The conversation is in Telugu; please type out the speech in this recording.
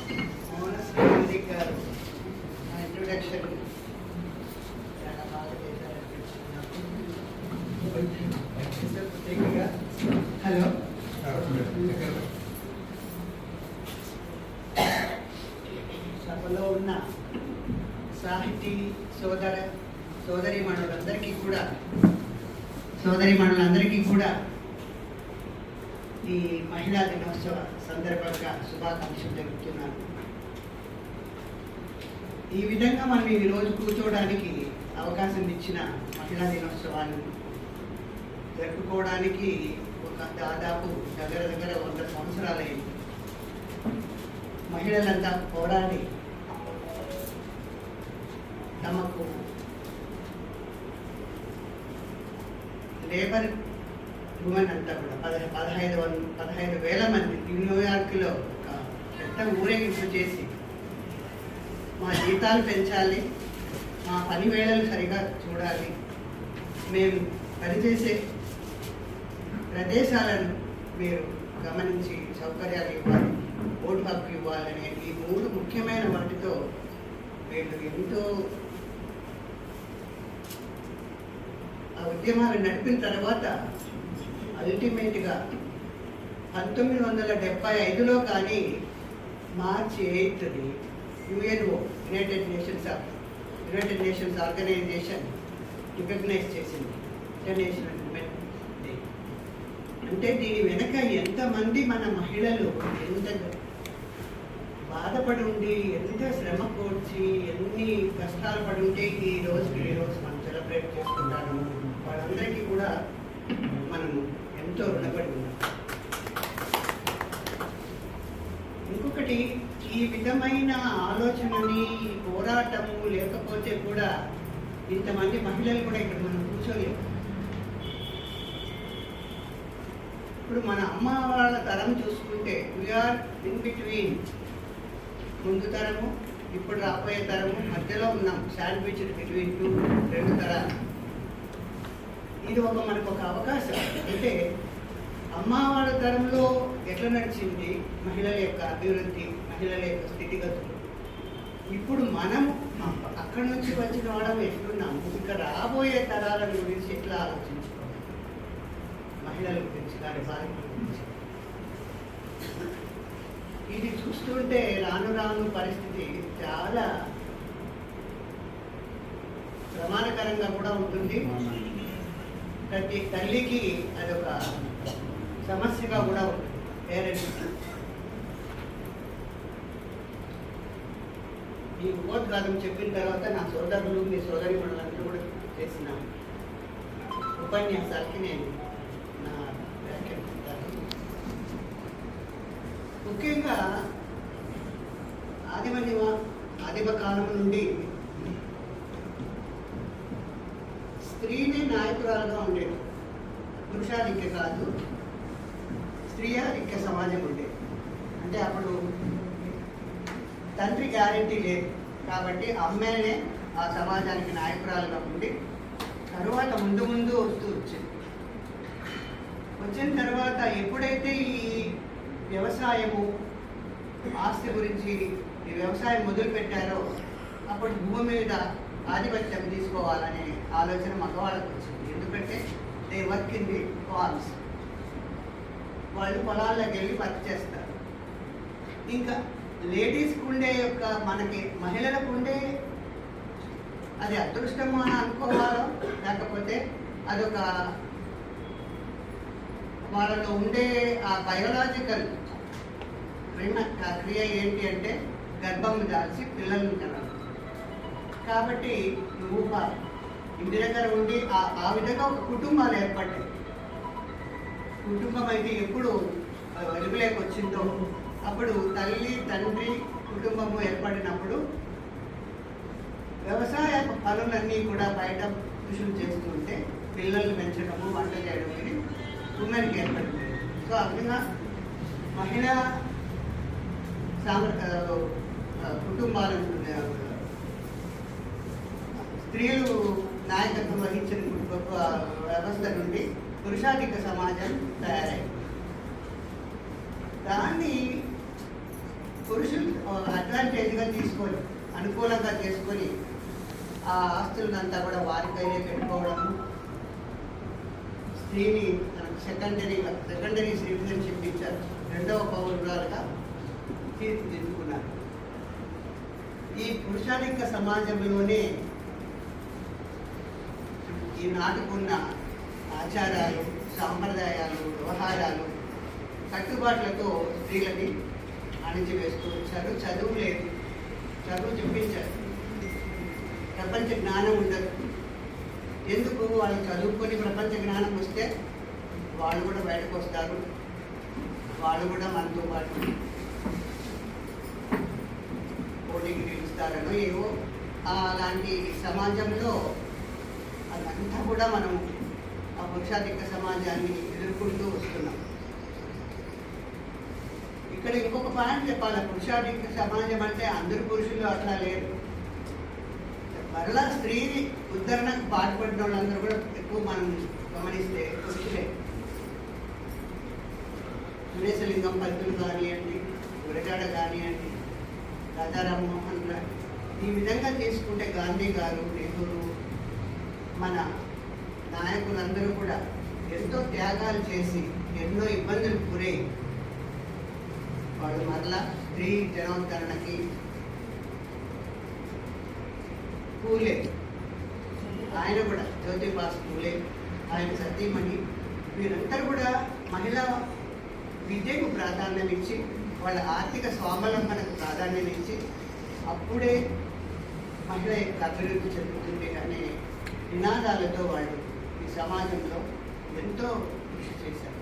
మౌనశ్రీ గారు ఇంట్రొడక్షన్ చాలా బాగా చేశారనిపిస్తున్నారు. హలో, సభలో ఉన్న సాహితీ సోదరీమణులందరికీ కూడా ఈ మహిళా దినోత్సవ సందర్భంగా శుభాకాంక్షలు తెలుపుతున్నాను. ఈ విధంగా మనం ఈరోజు కూర్చోవడానికి అవకాశం ఇచ్చిన మహిళా దినోత్సవాన్ని జరుపుకోవడానికి దాదాపు దగ్గర 100 సంవత్సరాలైంది. మహిళలంతా పోరాడి తమకు లేబర్ ఉమెన్ అంతా కూడా 15,000 మంది న్యూయార్క్లో ఒక పెద్ద ఊరేగింపు చేసి మా జీతాలు పెంచాలి, మా పని వేళలు సరిగా చూడాలి, మేము పనిచేసే ప్రదేశాలను మీరు గమనించి సౌకర్యాలు ఇవ్వాలి, ఓటు హక్కు ఇవ్వాలనే ఈ 3 ముఖ్యమైన వాటితో వీళ్ళు ఎంతో ఆ ఉద్యమాలు నడిపిన తర్వాత అల్టిమేట్గా 1975లో కానీ మార్చి 8ని UNO United Nations Organisation recognise చేసింది ఇంటర్నేషనల్ ఉమెన్ డే. అంటే దీని వెనక ఎంతమంది మన మహిళలు ఎంత బాధపడి ఉండి, ఎంత శ్రమ కోర్చి, ఎన్ని కష్టాలు పడి ఉంటే ఈ రోజు మనం సెలబ్రేట్ చేసుకుంటాము. వాళ్ళందరికీ కూడా మనం ఎంతో రుణపడి ఉన్నాం. ఇంకొకటి, ఈ విధమైన ఆలోచనని, పోరాటము లేకపోతే కూడా ఇంతమంది మహిళలు కూడా ఇక్కడ మనం కూర్చోలేము. ఇప్పుడు మన అమ్మ వాళ్ళ తరం చూసుకుంటే వీఆర్ ఇన్ బిట్వీన్, ముందు తరము ఇప్పుడు రాబోయే తరము మధ్యలో ఉన్నాం, శాండ్విచ్ బిట్వీన్ 2 తరాలు. ఇది మనకు ఒక అవకాశం. అంటే అమ్మ వాళ్ళ తరంలో ఎట్లా నడిచింది మహిళల యొక్క అభివృద్ధి, మహిళల యొక్క స్థితిగతులు, ఇప్పుడు మనం అక్కడి నుంచి వచ్చిన వాళ్ళం ఎట్లున్నాము, ఇక రాబోయే తరాల గురించి ఎట్లా ఆలోచించుకోవాలి, మహిళల గురించి, దాని బాధ్యతల గురించి. ఇది చూస్తుంటే రాను పరిస్థితి చాలా ప్రమాదకరంగా కూడా ఉంటుంది. ప్రతి తల్లికి అదొక సమస్యగా కూడా ఉంటుంది. పేరెంట్స్ ఈ ఉపోద్ఘాతం చెప్పిన తర్వాత నా సోదరులు, మీ సోదరీమణులందరూ కూడా చేసిన ఉపన్యాసాలకి నేను నా వ్యాఖ్యానం చెప్తాను. ముఖ్యంగా ఆదిమ కాలం నుండి స్త్రీని నాయకురాలుగా ఉండేది. పురుషాధిక్య కాదు, స్త్రీయాధిక్య సమాజం ఉండేది. అంటే అప్పుడు తండ్రి గ్యారెంటీ లేదు కాబట్టి అమ్మాయినే ఆ సమాజానికి నాయకురాలుగా ఉండి తర్వాత ముందు వచ్చిన తర్వాత ఎప్పుడైతే ఈ వ్యవసాయము, ఆస్తి గురించి ఈ వ్యవసాయం మొదలు పెట్టారో అప్పుడు భూమి మీద ఆధిపత్యం తీసుకోవాలనే ఆలోచన మగవాళ్ళకు వచ్చింది. ఎందుకంటే they work in the farms, వాళ్ళు పొలాల్లోకి వెళ్ళి వర్క్ చేస్తారు. ఇంకా లేడీస్కి ఉండే మనకి మహిళలకు ఉండే అది అదృష్టం అని అనుకోవాలో, లేకపోతే అదొక వాళ్ళలో ఉండే ఆ బయోలాజికల్ క్రియ ఏంటి అంటే గర్భం దాల్చి పిల్లల్ని కనాలి. కాబట్టి నువ్వు ఇంటి దగ్గర ఉండి ఆ విధంగా ఒక కుటుంబాలు ఏర్పడ్డాయి. కుటుంబం అయితే ఎప్పుడు వెలుగులోకి వచ్చిందో అప్పుడు తల్లి, తండ్రి, కుటుంబము ఏర్పడినప్పుడు వ్యవసాయ పనులన్నీ కూడా బయట పురుషులు చేస్తుంటే పిల్లల్ని పెంచడము, వంట చేయడం ఇది ఉమెన్కి ఏర్పడింది. సో ఆ విధంగా మహిళా కుటుంబాలు, స్త్రీలు నాయకత్వం వహించిన గొప్ప వ్యవస్థ నుండి పురుషాధిక సమాజం తయారైంది. దాన్ని పురుషులు అడ్వాంటేజ్గా తీసుకొని అనుకూలంగా చేసుకొని ఆ ఆస్తులంతా కూడా వారిపైనే పెట్టుకోవడం, స్త్రీని సెకండరీ సిటిజన్షిప్ ఇచ్చారు, రెండవ పౌరురాలుగా తీర్చిదిద్దుకున్నారు. ఈ పురుషాధిక సమాజంలోనే ఈనాటికున్న ఆచారాలు, సాంప్రదాయాలు, వ్యవహారాలు, కట్టుబాట్లతో స్త్రీలని అణిచివేస్తూ వచ్చారు. చదువు లేదు, చదువు చెప్పించారు, ప్రపంచ జ్ఞానం ఉండదు. ఎందుకు? వాళ్ళు చదువుకొని ప్రపంచ జ్ఞానం వస్తే వాళ్ళు కూడా బయటకు వస్తారు, వాళ్ళు కూడా మనతో పాటు పోటీకి నిలుస్తారనో ఏవో అలాంటి సమాజంలో అదంతా కూడా మనం ఆ పురుషాధిక సమాజాన్ని ఎదుర్కొంటూ వస్తున్నాం. ఇక్కడ ఇంకొక పాయింట్ చెప్పాలి, పురుషాధిక సమాజం అంటే అందరు పురుషులు అట్లా లేరు. మరలా స్త్రీని ఉద్ధరణకు పాటుపడిన వాళ్ళందరూ కూడా ఎక్కువ మనం గమనిస్తే పురుషులే. సురేశలింగం పంతులు కానివ్వండి, గురజాడ కానివ్వండి, రాజారాం మోహన్ రావు, ఈ విధంగా తీసుకుంటే గాంధీ గారు, నెహ్రూ, మన నాయకులందరూ కూడా ఎంతో త్యాగాలు చేసి ఎన్నో ఇబ్బందులు గురై వాళ్ళు మరలా స్త్రీ జనోద్ధరణకి, పూలే ఆయన కూడా, జ్యోతిబాస్ పూలే, ఆయన సతీమణి, వీరందరూ కూడా మహిళా విద్యకు ప్రాధాన్యం ఇచ్చి వాళ్ళ ఆర్థిక స్వావలంబనకు ప్రాధాన్యం ఇచ్చి అప్పుడే మహిళ యొక్క అభివృద్ధి చెందుతుంది అనే నినాదాలతో వాళ్ళు ఈ సమాజంలో ఎంతో కృషి చేశారు.